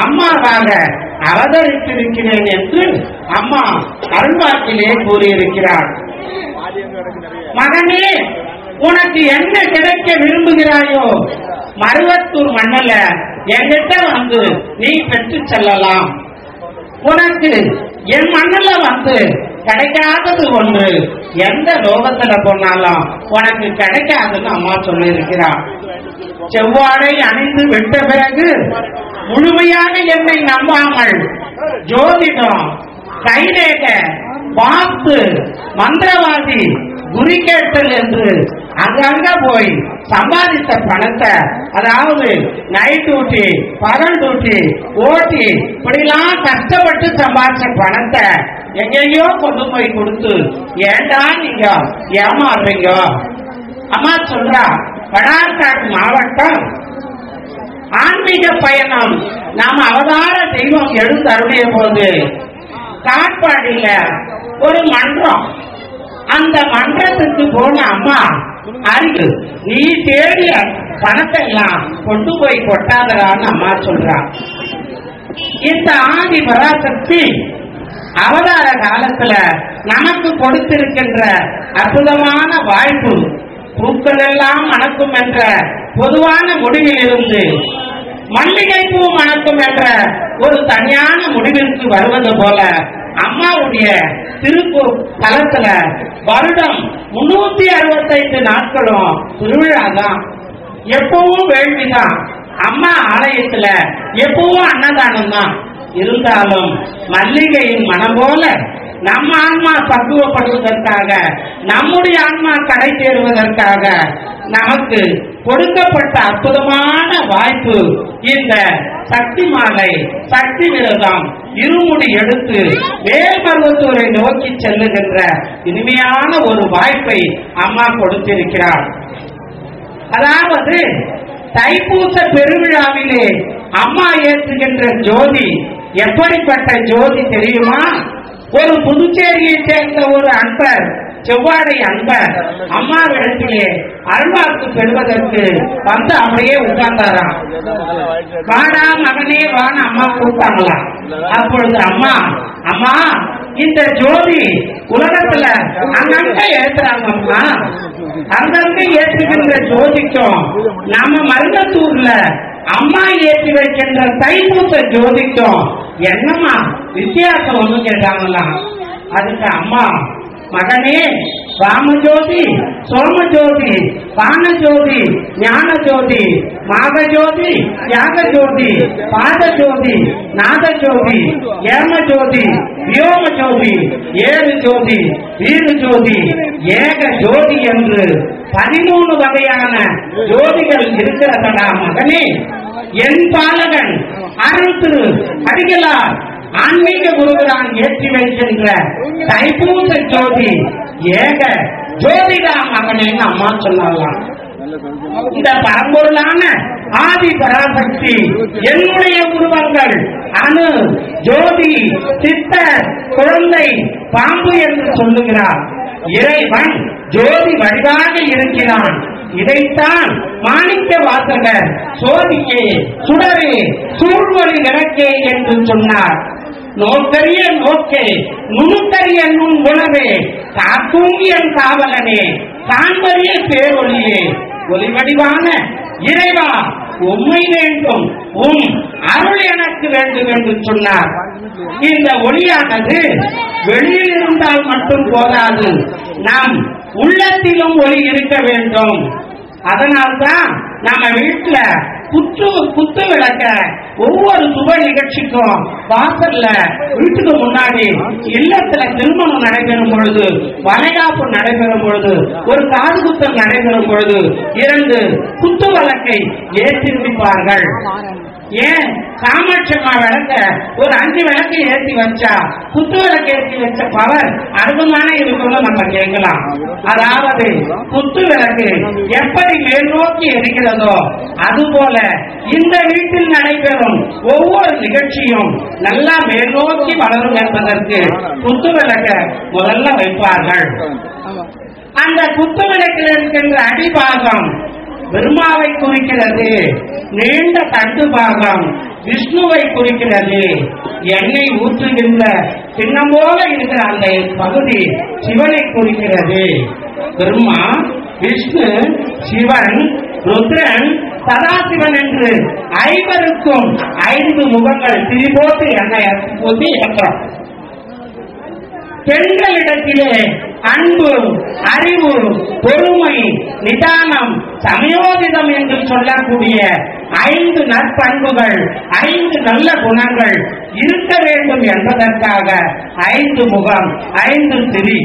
அம்மாவாக அவதரித்திருக்கிறேன் என்று அம்மா அருள்வாக்கிலே கூறியிருக்கிறார். மகனே, உனக்கு என்ன கிடைக்க விரும்புகிறாயோ மருவத்தூர் மண்ணல என்கிட்ட வந்து நீ பெற்று செல்லலாம். உனக்கு என் மண்ணல வந்து கிடைக்காதது ஒன்று எந்த லோகத்துல போனாலும் உனக்கு கிடைக்காதுன்னு அம்மா சொல்லி இருக்கிறார். செவ்வாடை அணிந்து விட்ட பிறகு முழுமையாக என்னை நம்பாமல் ஜோதிடம், கைரேக, வாஸ்து, மந்திரவாதி, குறிக்கேட்டல் என்று அங்கங்க போய் சம்பாதித்த பணத்தை, அதாவது நைட் டியூட்டி, பகல் டியூட்டி, ஓட்டி, இப்படிலாம் கஷ்டப்பட்டு சம்பாதிச்ச பணத்தை எங்கேயோ கொண்டு போய் கொடுத்து ஏண்டா நீங்க ஏமாறுறீங்க? அம்மா சொல்றா, வடார்காடு மாவட்டம் ஆன்மீக பயணம் நாம் அவதார தெய்வம் எழுந்தருளிய போது காட்பாடியில ஒரு மன்றம், அந்த மன்றத்துக்கு போன அம்மா அறிவு நீ தேடிய பணத்தை எல்லாம் கொண்டு போய் கொட்டாதரான்னு அம்மா சொல்றா. இந்த ஆதி பராசக்தி அவதார காலத்துல நமக்கு கொடுத்திருக்கின்ற அற்புதமான வாய்ப்பு, பூக்கள் எல்லாம் மணக்கும் என்ற பொதுவான முடிவில் இருந்து மல்லிகை பூ மணக்கும் என்ற ஒரு தனியான முடிவிற்கு வருவது போல அம்மாவுடைய திருப்பு தலத்துல வருடம் 365 நாட்களும் திருவிழாதான், எப்பவும் வேள்விதான். அம்மா ஆலயத்துல எப்பவும் அன்னதானம் தான். இருந்தாலும் மல்லிகையின் மனம் போல நம்ம ஆன்மா பக்குவப்படுவதற்காக, நம்முடைய ஆன்மா கடை தேறுவதற்காக நமக்கு கொடுக்கப்பட்ட அற்புதமான வாய்ப்பு இந்த சக்தி மாலை, சக்தி விரதம், இருமுடி எடுத்து மேல்மருவத்தூரை நோக்கி செல்லுகின்ற இனிமையான ஒரு வாய்ப்பை அம்மா கொடுத்திருக்கிறார். அதாவது தைப்பூச பெருவிழாவிலே அம்மா ஏற்றுகின்ற ஜோதி எப்படிப்பட்ட ஜோதி தெரியுமா? ஒரு புதுச்சேரியை சேர்ந்த ஒரு அன்பர், செவ்வாடை அன்பர் அம்மாவிடத்திலே அருள்வாக்கு பெறுவதற்கு வந்து அப்படியே உட்கார்ந்தாராம். வாடா மகனே வான்னு அம்மா கூப்பிட்டாங்களாம். அப்பொழுது அம்மா, அம்மா இந்த ஜோதி உலகத்துல அங்கங்க ஏற்றுறாங்கம்மா, அங்கங்க ஏற்றுகின்ற ஜோதிக்கும் நம்ம மருவத்தூர்ல அம்மா ஏற்றி வைக்கின்ற தைப்பூச ஜோதிக்கும் என்னம்மா வித்தியாசம் ஒண்ணு கேட்டாங்களாம். அதுக்கு அம்மா, மகனே ராமஜோதி, சோமஜோதி, பானஜோதி, ஞானஜோதி, மாகஜோதி, யாகஜோதி, பாதஜோதி, நாதஜோதி, ஏமஜோதி, வியோமஜோதி, ஏழு ஜோதி, வீரு ஜோதி, ஏக ஜோதி என்று 13 வகையான ஜோதிகள் இருக்கிறதா மகனே. என் பாலகன் அருள் திரு அடிகளார் ஆன்மீக குருவரான் ஏற்றி வைக்கின்ற தைப்பூச ஜோதி ஏக ஜோதிதான் மகனேன்னு அம்மா சொன்னாலாம். இந்த பரம்பொருளான ஆதி பராசக்தி என்னுடைய உருவங்கள் அணு, ஜோதி, சித்தர், குழந்தை, பாம்பு என்று சொல்லுகிறார். இறைவன் ஜோதி வடிவாக இருக்கிறான். இதைத்தான் மாணிக்க வாசகர் சோதியே சுடரே சூழ்வழி விளக்கே என்று சொன்னார். நோக்கரிய நோக்கே நுணுக்கரிய நுண் உணவே காத்தூங்கிய காவலனே காண்பறிய பேரொழியே ஒளிவடிவான இறைவா உம்மை வேண்டும், உம் அருள் எனக்கு வேண்டும் என்று சொன்னார். இந்த ஒளியானது வெளியில் இருந்தால் மட்டும் போதாது, நாம் உள்ளத்திலும் ஒளி இருக்க வேண்டும். அதனால்தான் நம்ம வீட்டுல குத்து விளக்க ஒவ்வொரு சுப நிகழ்ச்சிக்கும் வாசல்ல வீட்டுக்கு முன்னாடி, இல்லத்துல திருமணம் நடைபெறும் பொழுது, வளைகாப்பு நடைபெறும் பொழுது, ஒரு காது குத்தம் நடைபெறும் பொழுது 2 குத்து விளக்கை ஏற்றி முடிப்பார்கள். ஏன் காமாட்சம்மா விளக்க ஒரு 5 விளக்கு ஏற்றி வச்சா குத்து விளக்கு ஏற்றி வச்ச பவர் அற்புதமான இருக்குன்னு நம்ம கேட்கலாம். அதாவது குத்து விளக்கு எப்படி மேல் நோக்கி இருக்கிறதோ அதுபோல இந்த வீட்டில் நடைபெறும் ஒவ்வொரு நிகழ்ச்சியும் நல்லா மேல் நோக்கி வளரும் என்பதற்கு குத்து விளக்க முதல்ல வைப்பார்கள். அந்த குத்து விளக்கில் இருக்கின்ற அடிபாகம் பிரம்மாவை குறிக்கிறது. நீண்ட தண்டு பாகம் விஷ்ணுவை குறிக்கிறது. எண்ணெய் ஊற்றுகின்ற சின்னம் போல இருக்கிற அந்த பகுதி சிவனை குறிக்கிறது. பிரம்மா, விஷ்ணு, சிவன், ருத்ரன், சதாசிவன் என்று ஐவருக்கும் 5 முகங்கள் திரிபோட்டு எண்ணெய் ஊற்றி ஏற்றம். பெண்களிடத்திலே அன்பு, அறிவு, பொறுமை, நிதானம், சமயோதிதம் என்று சொல்லக்கூடிய 5 நற்பண்புகள், 5 நல்ல குணங்கள் இருக்க வேண்டும் என்பதற்காக 5 முகம், 5 திரி.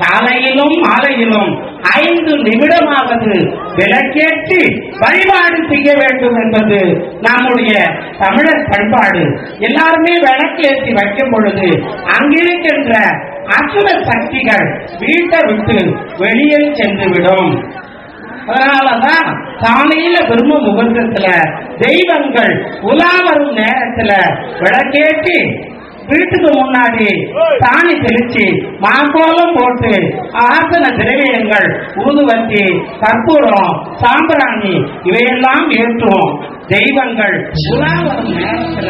காலையிலும் மாலையிலும் 5 நிமிடமாவது விளக்கேற்றி வழிபாடு செய்ய வேண்டும் என்பது நம்முடைய தமிழர் பண்பாடு. எல்லாருமே விளக்கேற்றி வைக்கும் பொழுது அங்கிருக்கின்ற அசுர சக்திகள் வீட்டை விட்டு வெளியில் சென்றுவிடும். அதனாலதான் காலையில பிரம்ம முகூர்த்தத்துல தெய்வங்கள் உலா வரும் நேரத்துல விளக்கேற்றி வீட்டுக்கு முன்னாடி சாணி தெளிச்சு மாக்கோலம் போட்டு ஆசன திரவியங்கள் ஊதுவத்தி, கற்பூரம், சாம்பிராணி இவையெல்லாம் ஏற்றுவோம். தெய்வங்கள் உலா வரும் நேரத்துல